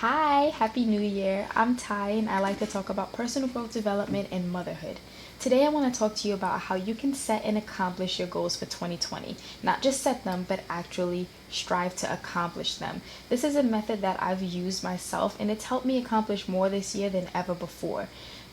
Hi, Happy New Year. I'm Ty and I like to talk about personal growth development and motherhood. Today I want to talk to you about how you can set and accomplish your goals for 2020. Not just set them, but actually strive to accomplish them. This is a method that I've used myself and it's helped me accomplish more this year than ever before.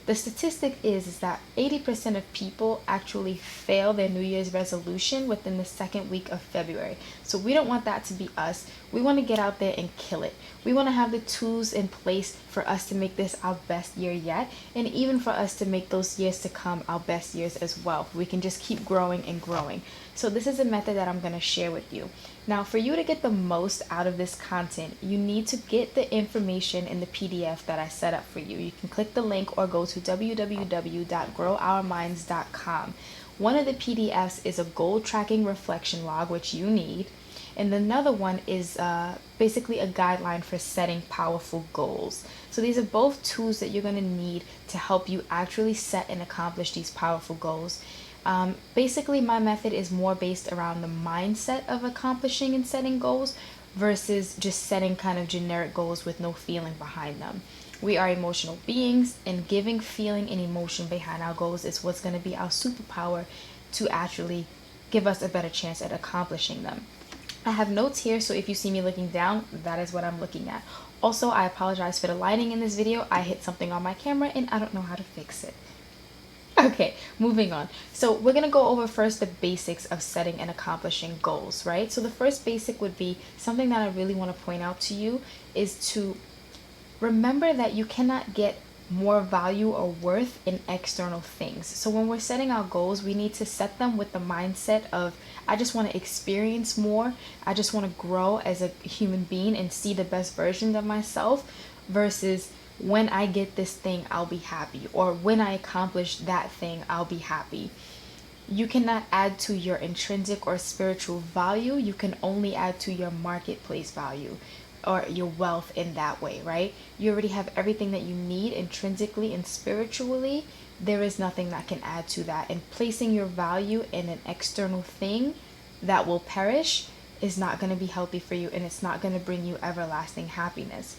The statistic is that 80% of people actually fail their New Year's resolution within the second week of February. So we don't want that to be us. We want to get out there and kill it. We want to have the tools in place for us to make this our best year yet, and even for us to make those years to come our best years as well. We can just keep growing and growing. So this is a method that I'm going to share with you. Now, for you to get the most out of this content, you need to get the information in the PDF that I set up for you. You can click the link or go to www.growourminds.com. One of the PDFs is a goal tracking reflection log, which you need. And another one is basically a guideline for setting powerful goals. So these are both tools that you're going to need to help you actually set and accomplish these powerful goals. Basically, my method is more based around the mindset of accomplishing and setting goals versus just setting kind of generic goals with no feeling behind them. We are emotional beings, and giving feeling and emotion behind our goals is what's going to be our superpower to actually give us a better chance at accomplishing them. I have notes here, so if you see me looking down, that is what I'm looking at. Also, I apologize for the lighting in this video. I hit something on my camera and I don't know how to fix it. Okay, moving on. So we're going to go over first the basics of setting and accomplishing goals, right? So the first basic would be something that I really want to point out to you is to remember that you cannot get more value or worth in external things. So when we're setting our goals, we need to set them with the mindset of, I just want to experience more. I just want to grow as a human being and see the best version of myself versus when I get this thing, I'll be happy, or when I accomplish that thing, I'll be happy. You cannot add to your intrinsic or spiritual value. You can only add to your marketplace value or your wealth in that way, right? You already have everything that you need intrinsically and spiritually. There is nothing that can add to that. And placing your value in an external thing that will perish is not going to be healthy for you, and it's not going to bring you everlasting happiness.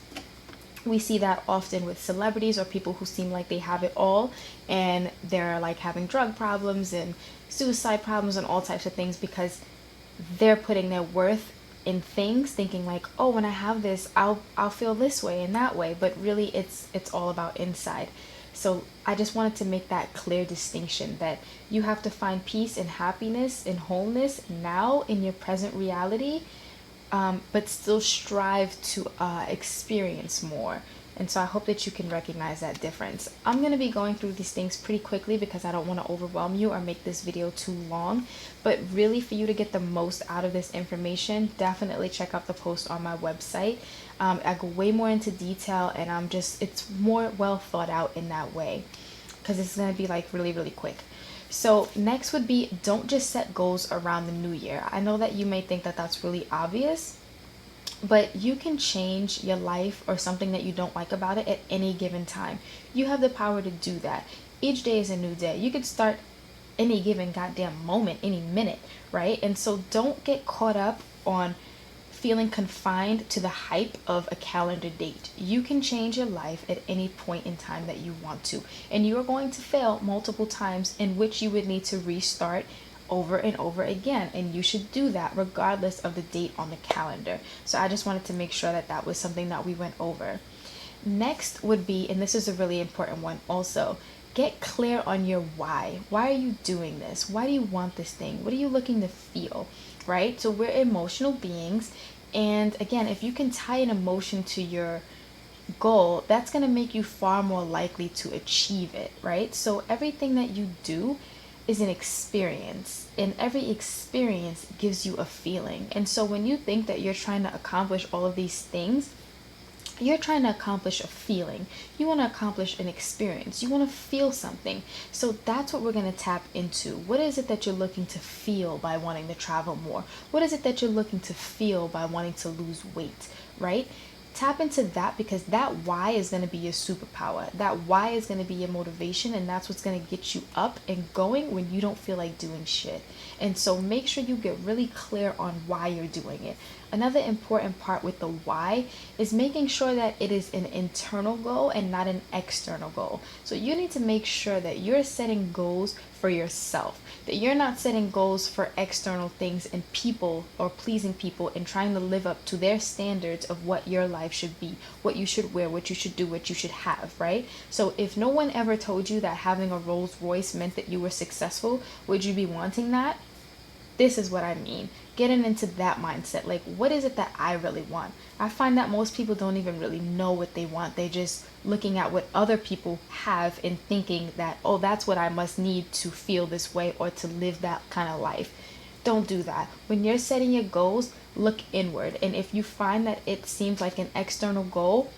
We see that often with celebrities or people who seem like they have it all, and they're like having drug problems and suicide problems and all types of things because they're putting their worth in things, thinking like, oh, when I have this, I'll feel this way and that way, but really it's all about inside. So I just wanted to make that clear distinction that you have to find peace and happiness and wholeness now in your present reality, but still strive to experience more. And so I hope that you can recognize that difference. I'm going to be going through these things pretty quickly because I don't want to overwhelm you or make this video too long. But really, for you to get the most out of this information, definitely check out the post on my website. I go way more into detail, and it's more well thought out in that way because it's going to be like really, really quick. So next would be, don't just set goals around the new year. I know that you may think that that's really obvious, but you can change your life or something that you don't like about it at any given time. You have the power to do that. Each day is a new day. You could start any given goddamn moment, any minute, right? And so don't get caught up on feeling confined to the hype of a calendar date. You can change your life at any point in time that you want to. And you are going to fail multiple times, in which you would need to restart over and over again, and you should do that regardless of the date on the calendar. So I just wanted to make sure that that was something that we went over. Next would be, and this is a really important one also, get clear on your why. Why are you doing this? Why do you want this thing? What are you looking to feel, right? So we're emotional beings, and again, if you can tie an emotion to your goal, that's going to make you far more likely to achieve it, right? So everything that you do is an experience, and every experience gives you a feeling. And so when you think that you're trying to accomplish all of these things, you're trying to accomplish a feeling. You want to accomplish an experience. You want to feel something. So that's what we're going to tap into. What is it that you're looking to feel by wanting to travel more? What is it that you're looking to feel by wanting to lose weight, right? Tap into that, because that why is going to be your superpower. That why is going to be your motivation, and that's what's going to get you up and going when you don't feel like doing shit. And so make sure you get really clear on why you're doing it. another important part with the why is making sure that it is an internal goal and not an external goal. So you need to make sure that you're setting goals for yourself, that you're not setting goals for external things and people, or pleasing people and trying to live up to their standards of what your life should be, what you should wear, what you should do, what you should have, right? So if no one ever told you that having a Rolls Royce meant that you were successful, would you be wanting that? This is what I mean. Getting into that mindset. Like, what is it that I really want? I find that most people don't even really know what they want. They just looking at what other people have and thinking that, oh, that's what I must need to feel this way or to live that kind of life. Don't do that. When you're setting your goals, look inward. And if you find that it seems like an external goal,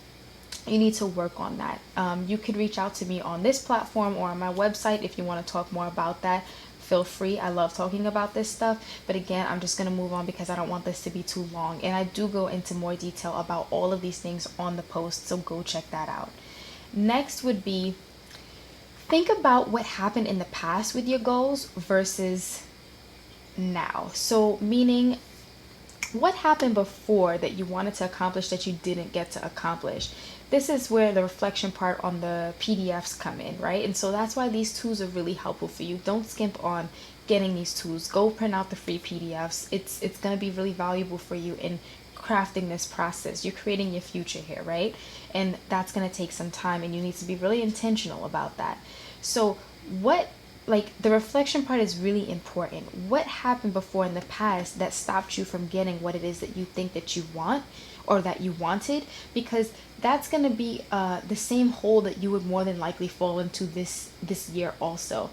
you need to work on that. You could reach out to me on this platform or on my website if you want to talk more about that. Feel free. I love talking about this stuff. But again, I'm just going to move on because I don't want this to be too long. And I do go into more detail about all of these things on the post, so go check that out. Next would be, think about what happened in the past with your goals versus now. So meaning, what happened before that you wanted to accomplish that you didn't get to accomplish? This is where the reflection part on the PDFs come in, right? And so that's why these tools are really helpful for you. Don't skimp on getting these tools. Go print out the free PDFs. It's going to be really valuable for you in crafting this process. You're creating your future here, right? And that's going to take some time, and you need to be really intentional about that. So the reflection part is really important. What happened before in the past that stopped you from getting what it is that you think that you want or that you wanted? Because that's going to be the same hole that you would more than likely fall into this year also.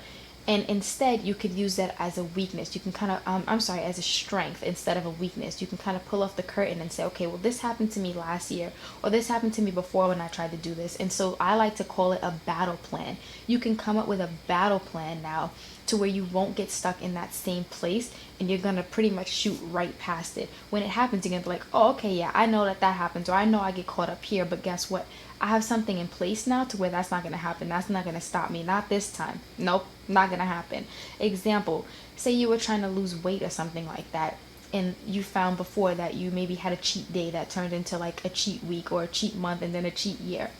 And instead, you could use that as a weakness. You can kind of, as a strength instead of a weakness. You can kind of pull off the curtain and say, okay, well, this happened to me last year, or this happened to me before when I tried to do this. And so I like to call it a battle plan. You can come up with a battle plan now to where you won't get stuck in that same place, and you're going to pretty much shoot right past it. When it happens, you're going to be like, oh, okay, yeah, I know that happens, or I know I get caught up here, but guess what? I have something in place now to where that's not going to happen. That's not going to stop me. Not this time. Nope, not going to happen. Example, say you were trying to lose weight or something like that, and you found before that you maybe had a cheat day that turned into like a cheat week or a cheat month and then a cheat year.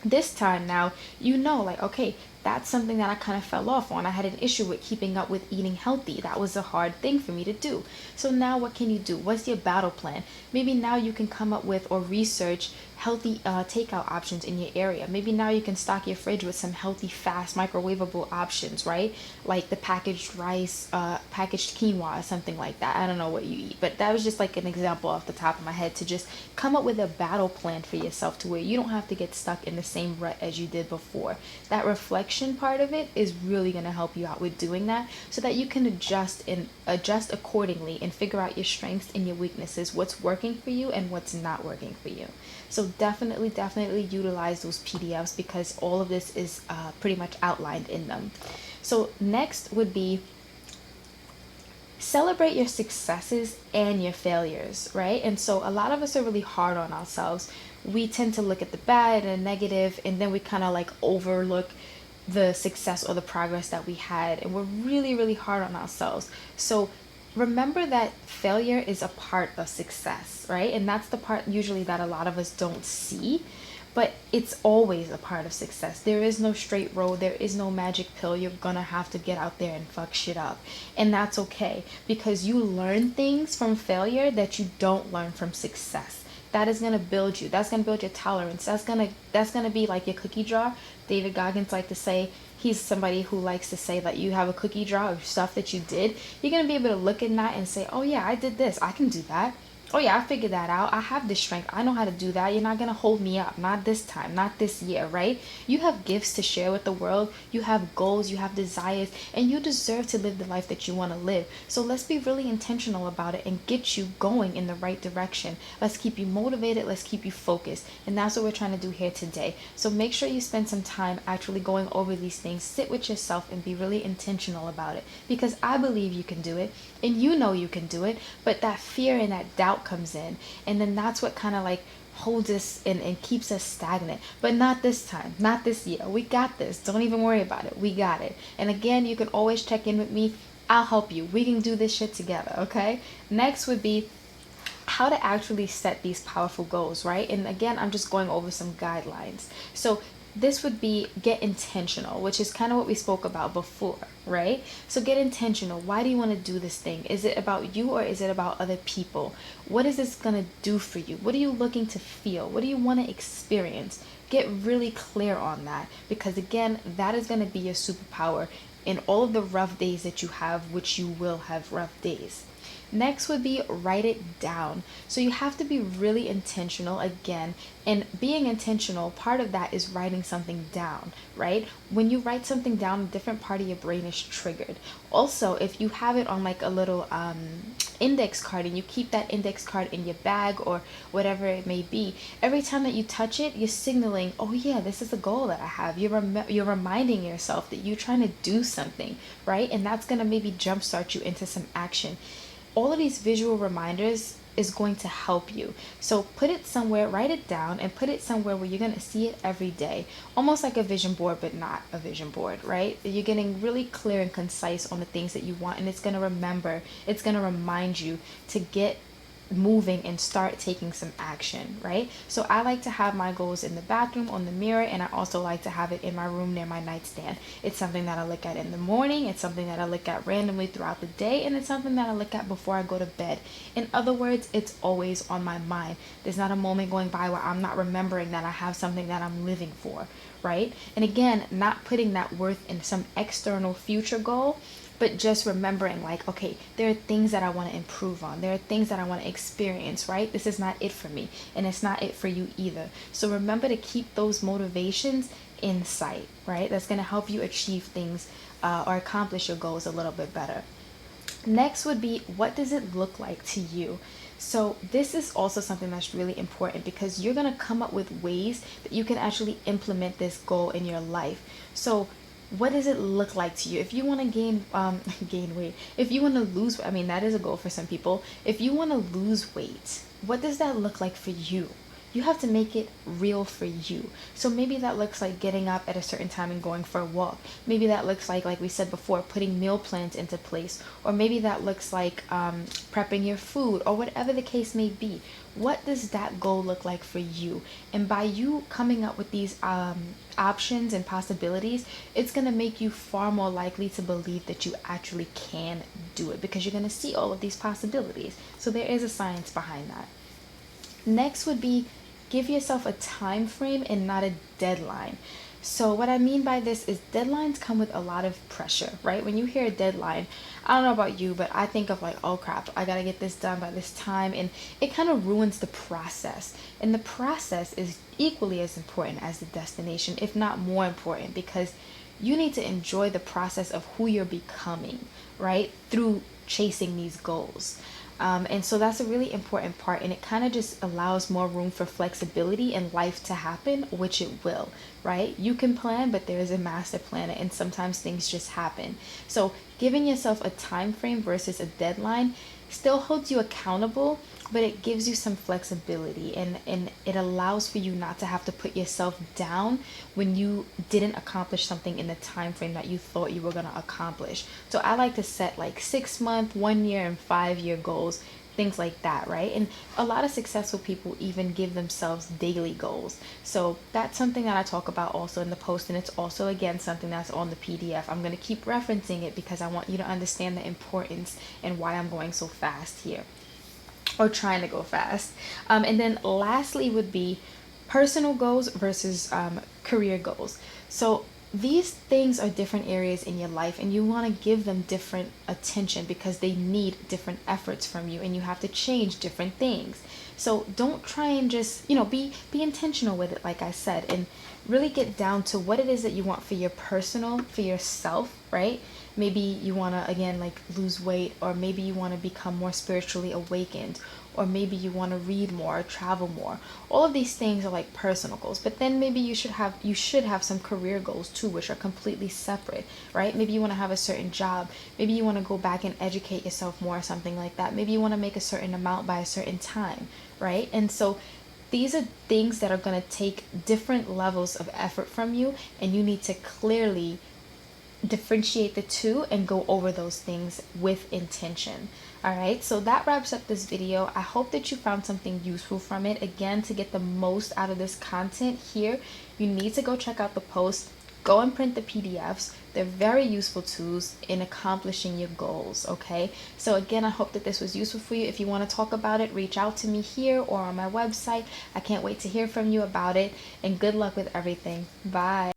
This time now, you know, like, okay, that's something that I kind of fell off on. I had an issue with keeping up with eating healthy. That was a hard thing for me to do. So now what can you do? What's your battle plan? Maybe now you can come up with or research healthy takeout options in your area. Maybe now you can stock your fridge with some healthy, fast, microwavable options, right? Like the packaged rice, packaged quinoa, or something like that. I don't know what you eat, but that was just like an example off the top of my head to just come up with a battle plan for yourself to where you don't have to get stuck in the same rut as you did before. That reflection part of it is really going to help you out with doing that, so that you can adjust accordingly and figure out your strengths and your weaknesses, what's working for you and what's not working for you. So definitely utilize those PDFs because all of this is pretty much outlined in them. So next would be, celebrate your successes and your failures, right? And so a lot of us are really hard on ourselves. We tend to look at the bad and negative, and then we kind of like overlook the success or the progress that we had, and we're really hard on ourselves. So remember that failure is a part of success, right? And that's the part usually that a lot of us don't see, but it's always a part of success. There is no straight road. There is no magic pill. You're gonna have to get out there and fuck shit up. And that's okay, because you learn things from failure that you don't learn from success. That is gonna build you. That's gonna build your tolerance. That's gonna be like your cookie jar. David Goggins liked to say, he's somebody who likes to say that you have a cookie jar of stuff that you did. You're going to be able to look at that and say, oh yeah, I did this. I can do that. Oh yeah, I figured that out. I have this strength. I know how to do that. You're not going to hold me up. Not this time. Not this year, right? You have gifts to share with the world. You have goals. You have desires. And you deserve to live the life that you want to live. So let's be really intentional about it and get you going in the right direction. Let's keep you motivated. Let's keep you focused. And that's what we're trying to do here today. So make sure you spend some time actually going over these things. Sit with yourself and be really intentional about it. Because I believe you can do it. And you know you can do it. But that fear and that doubt comes in, and then that's what kind of like holds us and keeps us stagnant. But not this time, not this year. We got this. Don't even worry about it. We got it. And again, you can always check in with me. I'll help you. We can do this shit together, okay? Next would be, how to actually set these powerful goals, right? And again, I'm just going over some guidelines. So this would be get intentional, which is kind of what we spoke about before, right? So get intentional. Why do you want to do this thing? Is it about you or is it about other people? What is this going to do for you? What are you looking to feel? What do you want to experience? Get really clear on that, because again, that is going to be your superpower in all of the rough days that you have, which you will have rough days. Next would be write it down. So you have to be really intentional again. And being intentional, part of that is writing something down, right? When you write something down, a different part of your brain is triggered. Also, if you have it on like a little index card and you keep that index card in your bag or whatever it may be, every time that you touch it, you're signaling, oh yeah, this is a goal that I have. You're reminding yourself that you're trying to do something, right? And that's going to maybe jumpstart you into some action. All of these visual reminders is going to help you. So put it somewhere, write it down, and put it somewhere where you're going to see it every day. Almost like a vision board, but not a vision board, right? You're getting really clear and concise on the things that you want, and it's going to remind you to get moving and start taking some action, right? So I like to have my goals in the bathroom on the mirror, and I also like to have it in my room near my nightstand. It's something that I look at in the morning, it's something that I look at randomly throughout the day, and it's something that I look at before I go to bed. In other words, it's always on my mind. There's not a moment going by where I'm not remembering that I have something that I'm living for, right? And again, not putting that worth in some external future goal, but just remembering like, okay, there are things that I want to improve on. There are things that I want to experience, right? This is not it for me, and it's not it for you either. So remember to keep those motivations in sight, right? That's going to help you achieve things or accomplish your goals a little bit better. Next would be, what does it look like to you? So this is also something that's really important, because you're going to come up with ways that you can actually implement this goal in your life. So what does it look like to you? If you want to gain weight, if you want to lose, I mean, that is a goal for some people. If you want to lose weight, what does that look like for you? You have to make it real for you. So maybe that looks like getting up at a certain time and going for a walk. Maybe that looks like we said before, putting meal plans into place. Or maybe that looks like prepping your food, or whatever the case may be. What does that goal look like for you? And by you coming up with these options and possibilities, it's going to make you far more likely to believe that you actually can do it, because you're going to see all of these possibilities. So there is a science behind that. Next would be, give yourself a time frame and not a deadline. So what I mean by this is, deadlines come with a lot of pressure, right? When you hear a deadline, I don't know about you, but I think of like, oh crap, I gotta get this done by this time, and it kind of ruins the process. And the process is equally as important as the destination, if not more important, because you need to enjoy the process of who you're becoming, right? Through chasing these goals. And so that's a really important part, and it kind of just allows more room for flexibility in life to happen, which it will, right? You can plan, but there is a master planner, and sometimes things just happen. So giving yourself a time frame versus a deadline still holds you accountable, but it gives you some flexibility, and it allows for you not to have to put yourself down when you didn't accomplish something in the time frame that you thought you were going to accomplish. So I like to set like 6-month, 1 year, and 5-year goals, things like that, right? And a lot of successful people even give themselves daily goals. So that's something that I talk about also in the post, and it's also again something that's on the PDF. I'm going to keep referencing it because I want you to understand the importance and why I'm going so fast here, or trying to go fast. And then lastly would be personal goals versus career goals. So these things are different areas in your life, and you want to give them different attention because they need different efforts from you, and you have to change different things. So don't try and just, be intentional with it, like I said, and really get down to what it is that you want for your personal, for yourself, right? Maybe you want to, again, like lose weight, or maybe you want to become more spiritually awakened, or maybe you want to read more or travel more. All of these things are like personal goals, but then maybe you should have some career goals too, which are completely separate, right? Maybe you want to have a certain job. Maybe you want to go back and educate yourself more, or something like that. Maybe you want to make a certain amount by a certain time, right? And so these are things that are going to take different levels of effort from you, and you need to clearly differentiate the two and go over those things with intention. All right, so that wraps up this video. I hope that you found something useful from it. Again, to get the most out of this content here, you need to go check out the post. Go and print the PDFs. They're very useful tools in accomplishing your goals, okay? So again, I hope that this was useful for you. If you want to talk about it, reach out to me here or on my website. I can't wait to hear from you about it, and good luck with everything. Bye.